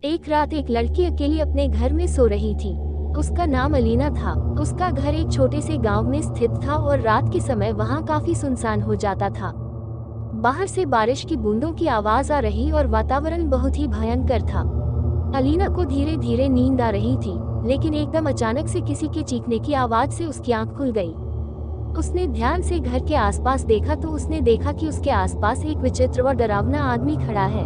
एक रात एक लड़की अकेली अपने घर में सो रही थी। उसका नाम अलीना था। उसका घर एक छोटे से गांव में स्थित था और रात के समय वहां काफी सुनसान हो जाता था। बाहर से बारिश की बूंदों की आवाज आ रही और वातावरण बहुत ही भयंकर था। अलीना को धीरे धीरे नींद आ रही थी, लेकिन एकदम अचानक से किसी के चीखने की आवाज से उसकी आंख खुल गई। उसने ध्यान से घर के आसपास देखा तो उसने देखा कि उसके आसपास एक विचित्र और डरावना आदमी खड़ा है,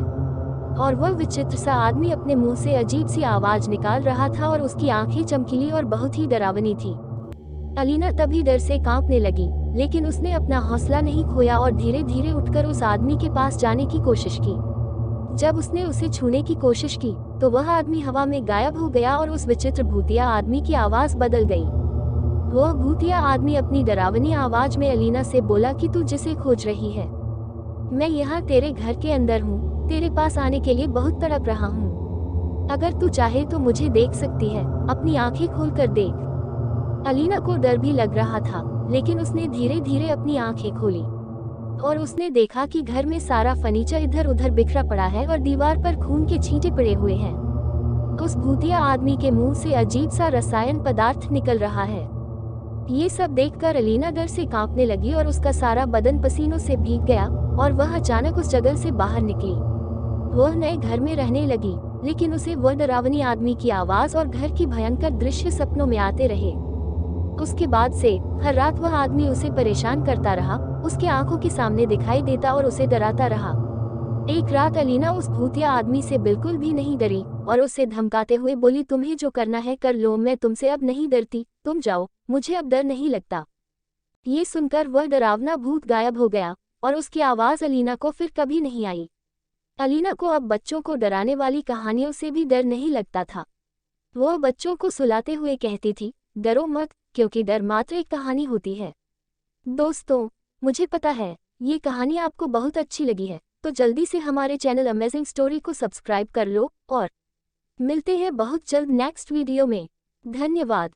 और वह विचित्र सा आदमी अपने मुंह से अजीब सी आवाज निकाल रहा था और उसकी आंखें चमकीली और बहुत ही डरावनी थी। अलीना तभी डर से कांपने लगी, लेकिन उसने अपना हौसला नहीं खोया और धीरे धीरे उठकर उस आदमी के पास जाने की कोशिश की। जब उसने उसे छूने की कोशिश की तो वह आदमी हवा में गायब हो गया और उस विचित्र भूतिया आदमी की आवाज बदल गई। वह भूतिया आदमी अपनी डरावनी आवाज में अलीना से बोला कि तू जिसे खोज रही है, मैं यहाँ तेरे घर के अंदर हूँ, तेरे पास आने के लिए बहुत तड़प रहा हूँ। अगर तू चाहे तो मुझे देख सकती है, अपनी आंखें खोल कर देख। अलीना को डर भी लग रहा था, लेकिन उसने धीरे धीरे अपनी आंखें खोली और उसने देखा कि घर में सारा फर्नीचर इधर उधर बिखरा पड़ा है और दीवार पर खून के छींटे पड़े हुए हैं। उस भूतिया आदमी के मुंह से अजीब सा रसायन पदार्थ निकल रहा है। ये सब देखकर अलीना डर से कांपने लगी और उसका सारा बदन पसीनों से भीग गया और वह अचानक उस जगह से बाहर निकली। वह नए घर में रहने लगी, लेकिन उसे वह डरावनी आदमी की आवाज और घर की भयंकर दृश्य सपनों में आते रहे। उसके बाद से हर रात वह आदमी उसे परेशान करता रहा, उसके आंखों के सामने दिखाई देता और उसे डराता रहा। एक रात अलीना उस भूतिया आदमी से बिल्कुल भी नहीं डरी और उससे धमकाते हुए बोली, तुम्हें जो करना है कर लो, मैं तुमसे अब नहीं डरती, तुम जाओ, मुझे अब डर नहीं लगता। ये सुनकर वह डरावना भूत गायब हो गया और उसकी आवाज अलीना को फिर कभी नहीं आई। अलीना को अब बच्चों को डराने वाली कहानियों से भी डर नहीं लगता था। वह बच्चों को सुलाते हुए कहती थी, डरो मत, क्योंकि डर मात्र एक कहानी होती है। दोस्तों, मुझे पता है ये कहानी आपको बहुत अच्छी लगी है, तो जल्दी से हमारे चैनल अमेजिंग स्टोरी को सब्सक्राइब कर लो और मिलते हैं बहुत जल्द नेक्स्ट वीडियो में। धन्यवाद।